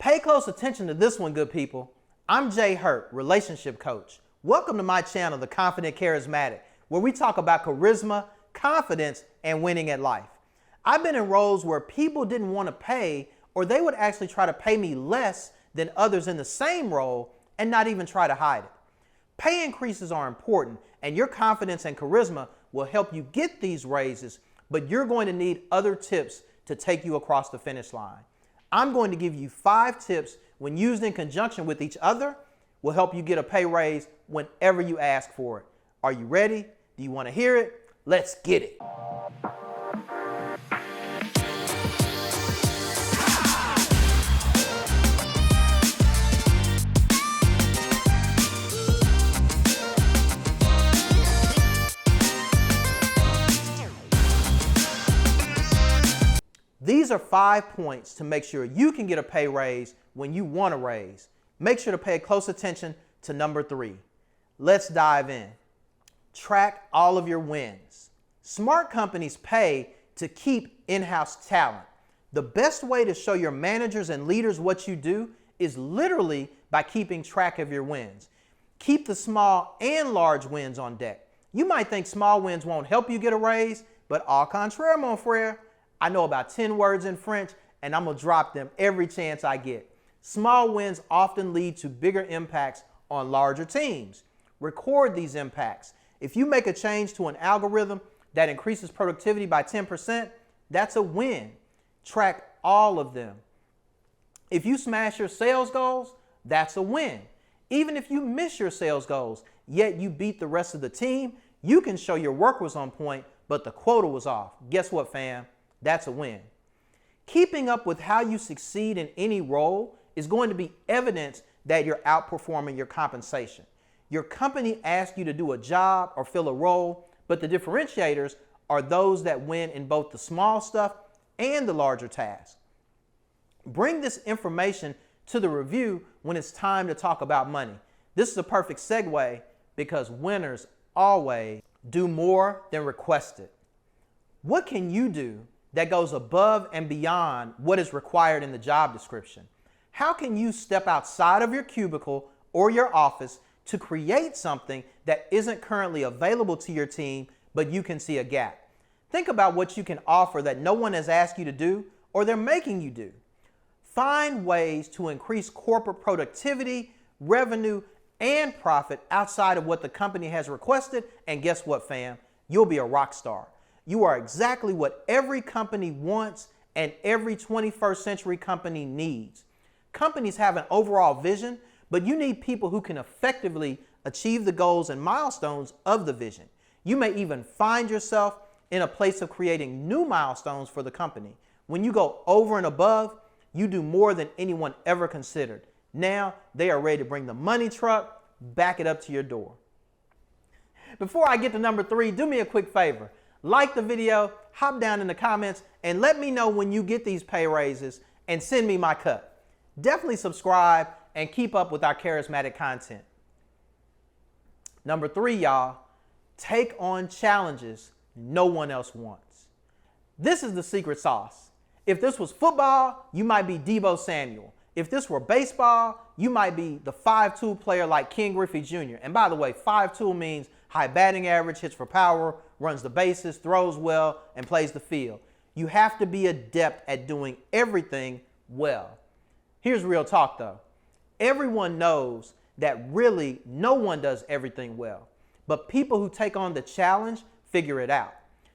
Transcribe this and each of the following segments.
Pay close attention to this one, good people. I'm Jay Hurt, relationship coach. Welcome to my channel, The Confident Charismatic, where we talk about charisma, confidence, and winning at life. I've been in roles where people didn't want to pay, or they would actually try to pay me less than others in the same role and not even try to hide it. Pay increases are important, and your confidence and charisma will help you get these raises, but you're going to need other tips to take you across the finish line. I'm going to give you 5 tips when used in conjunction with each other will help you get a pay raise whenever you ask for it. Are you ready? Do you want to hear it? Let's get it. These are 5 points to make sure you can get a pay raise when you want a raise. Make sure to pay close attention to number 3. Let's dive in. Track all of your wins. Smart companies pay to keep in-house talent. The best way to show your managers and leaders what you do is literally by keeping track of your wins. Keep the small and large wins on deck. You might think small wins won't help you get a raise, but au contraire, mon frere. I know about 10 words in French, and I'm going to drop them every chance I get. Small wins often lead to bigger impacts on larger teams. Record these impacts. If you make a change to an algorithm that increases productivity by 10%, that's a win. Track all of them. If you smash your sales goals, that's a win. Even if you miss your sales goals, yet you beat the rest of the team, you can show your work was on point, but the quota was off. Guess what, fam? That's a win. Keeping up with how you succeed in any role is going to be evidence that you're outperforming your compensation. Your company asks you to do a job or fill a role, but the differentiators are those that win in both the small stuff and the larger tasks. Bring this information to the review when it's time to talk about money. This is a perfect segue because winners always do more than requested. What can you do that goes above and beyond what is required in the job description? How can you step outside of your cubicle or your office to create something that isn't currently available to your team, but you can see a gap? Think about what you can offer that no one has asked you to do or they're making you do. Find ways to increase corporate productivity, revenue, and profit outside of what the company has requested, and guess what, fam? You'll be a rock star. You are exactly what every company wants and every 21st century company needs. Companies have an overall vision, but you need people who can effectively achieve the goals and milestones of the vision. You may even find yourself in a place of creating new milestones for the company. When you go over and above, you do more than anyone ever considered. Now they are ready to bring the money truck, back it up to your door. Before I get to number 3, do me a quick favor. Like the video, hop down in the comments, and let me know when you get these pay raises and send me my cut. Definitely subscribe and keep up with our charismatic content. Number 3, y'all, take on challenges no one else wants. This is the secret sauce. If this was football, you might be Deebo Samuel. If this were baseball, you might be the 5'2" player like Ken Griffey Jr. And by the way, 5'2" means high batting average, hits for power, runs the bases, throws well, and plays the field. You have to be adept at doing everything well. Here's real talk though. Everyone knows that really no one does everything well, but people who take on the challenge figure it out.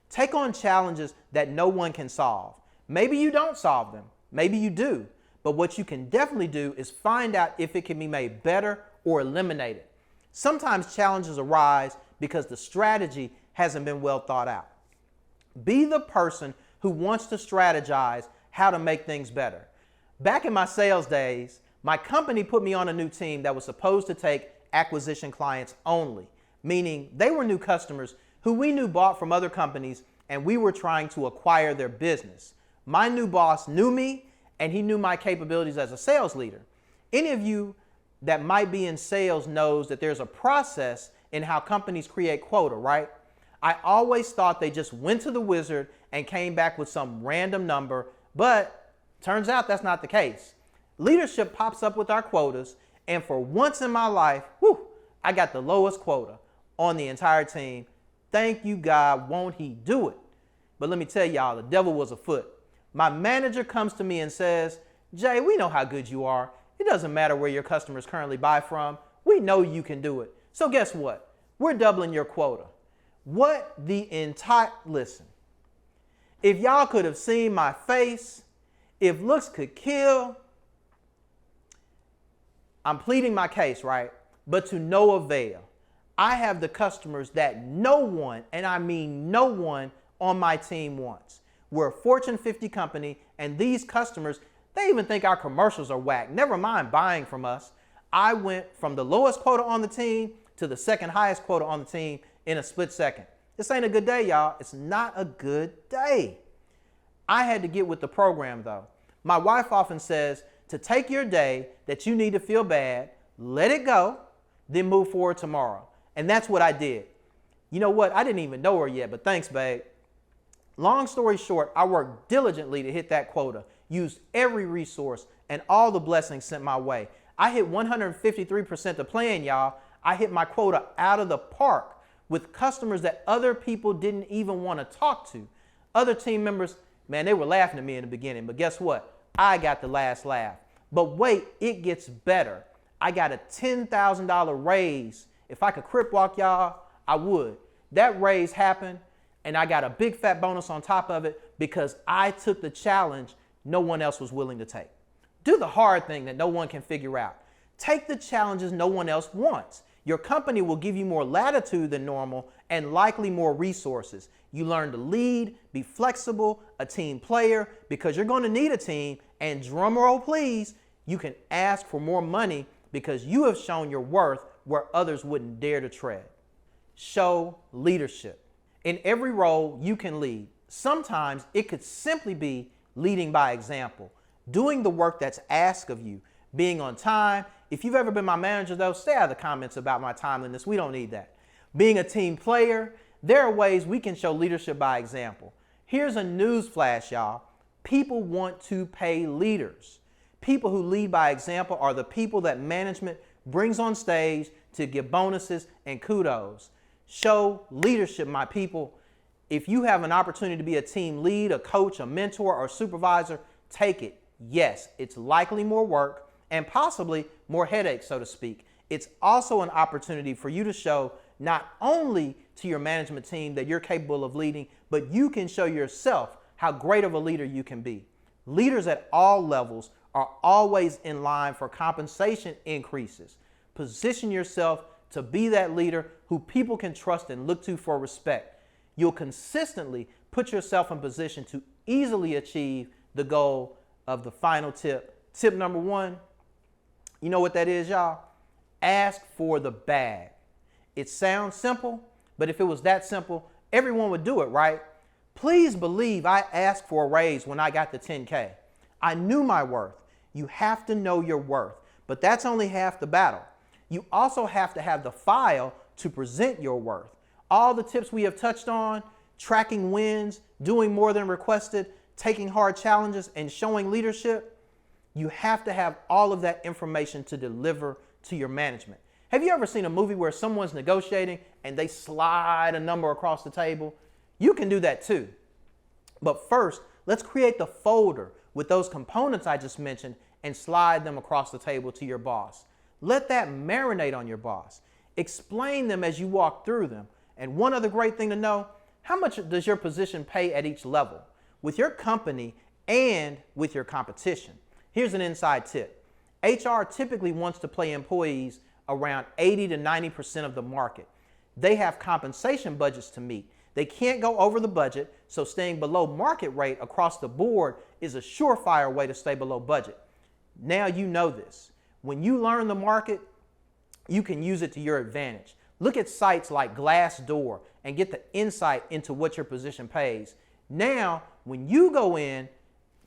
Take on challenges that no one can solve. Maybe you don't solve them, maybe you do, but what you can definitely do is find out if it can be made better or eliminated. Sometimes challenges arise because the strategy hasn't been well thought out. Be the person who wants to strategize how to make things better. Back in my sales days, my company put me on a new team that was supposed to take acquisition clients only, meaning they were new customers who we knew bought from other companies and we were trying to acquire their business. My new boss knew me and he knew my capabilities as a sales leader. Any of you that might be in sales knows that there's a process in how companies create quota, right? I always thought they just went to the wizard and came back with some random number, but turns out that's not the case. Leadership pops up with our quotas, and for once in my life, I got the lowest quota on the entire team. Thank you, God, won't he do it? But let me tell y'all, the devil was afoot. My manager comes to me and says, Jay, we know how good you are. It doesn't matter where your customers currently buy from. We know you can do it. So guess what? We're doubling your quota. Listen, if y'all could have seen my face, if looks could kill, I'm pleading my case, right? But to no avail. I have the customers that no one, and I mean no one, on my team wants. We're a Fortune 50 company, and these customers, they even think our commercials are whack. Never mind buying from us. I went from the lowest quota on the team to the second highest quota on the team in a split second. This ain't a good day, y'all. It's not a good day. I had to get with the program, though. My wife often says to take your day that you need to feel bad, let it go, then move forward tomorrow. And that's what I did. You know what? I didn't even know her yet, but thanks, babe. Long story short, I worked diligently to hit that quota, used every resource and all the blessings sent my way. I hit 153% the plan, y'all. I hit my quota out of the park with customers that other people didn't even want to talk to. Other team members, man, they were laughing at me in the beginning, but guess what? I got the last laugh. But wait, it gets better. I got a $10,000 raise. If I could crip walk y'all, I would. That raise happened, and I got a big fat bonus on top of it because I took the challenge no one else was willing to take. Do the hard thing that no one can figure out. Take the challenges no one else wants. Your company will give you more latitude than normal and likely more resources. You learn to lead, be flexible, a team player, because you're going to need a team, and drum roll please, you can ask for more money because you have shown your worth where others wouldn't dare to tread. Show leadership. In every role, you can lead. Sometimes it could simply be leading by example, doing the work that's asked of you, being on time. If you've ever been my manager, though, stay out of the comments about my timeliness. We don't need that. Being a team player, there are ways we can show leadership by example. Here's a news flash, y'all. People want to pay leaders. People who lead by example are the people that management brings on stage to give bonuses and kudos. Show leadership, my people. If you have an opportunity to be a team lead, a coach, a mentor, or supervisor, take it. Yes, it's likely more work and possibly more headaches, so to speak. It's also an opportunity for you to show not only to your management team that you're capable of leading, but you can show yourself how great of a leader you can be. Leaders at all levels are always in line for compensation increases. Position yourself to be that leader who people can trust and look to for respect. You'll consistently put yourself in position to easily achieve the goal of the final tip. Tip number 1, you know what that is, y'all? Ask for the bag. It sounds simple, but if it was that simple, everyone would do it, right? Please believe I asked for a raise when I got the 10K. I knew my worth. You have to know your worth, but that's only half the battle. You also have to have the file to present your worth. All the tips we have touched on, tracking wins, doing more than requested, taking hard challenges, and showing leadership, you have to have all of that information to deliver to your management. Have you ever seen a movie where someone's negotiating and they slide a number across the table? You can do that too. But first, let's create the folder with those components I just mentioned and slide them across the table to your boss. Let that marinate on your boss. Explain them as you walk through them. And one other great thing to know, how much does your position pay at each level? With your company and with your competition. Here's an inside tip. HR typically wants to pay employees around 80 to 90% of the market. They have compensation budgets to meet. They can't go over the budget, so staying below market rate across the board is a surefire way to stay below budget. Now you know this. When you learn the market, you can use it to your advantage. Look at sites like Glassdoor and get the insight into what your position pays. Now, when you go in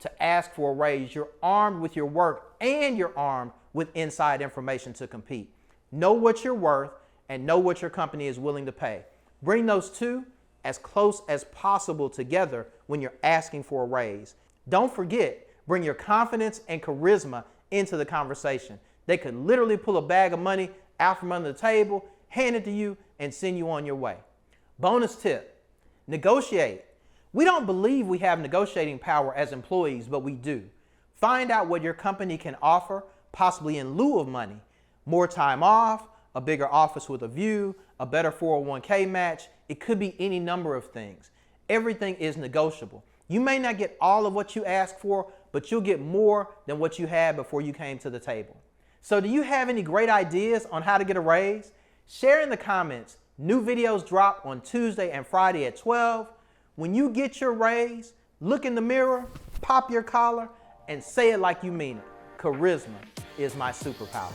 to ask for a raise, you're armed with your work and you're armed with inside information to compete. Know what you're worth and know what your company is willing to pay. Bring those two as close as possible together when you're asking for a raise. Don't forget, bring your confidence and charisma into the conversation. They could literally pull a bag of money out from under the table, hand it to you, and send you on your way. Bonus tip, negotiate. We don't believe we have negotiating power as employees, but we do. Find out what your company can offer, possibly in lieu of money. More time off, a bigger office with a view, a better 401k match. It could be any number of things. Everything is negotiable. You may not get all of what you ask for, but you'll get more than what you had before you came to the table. So do you have any great ideas on how to get a raise? Share in the comments. New videos drop on Tuesday and Friday at 12. When you get your raise, look in the mirror, pop your collar, and say it like you mean it. Charisma is my superpower.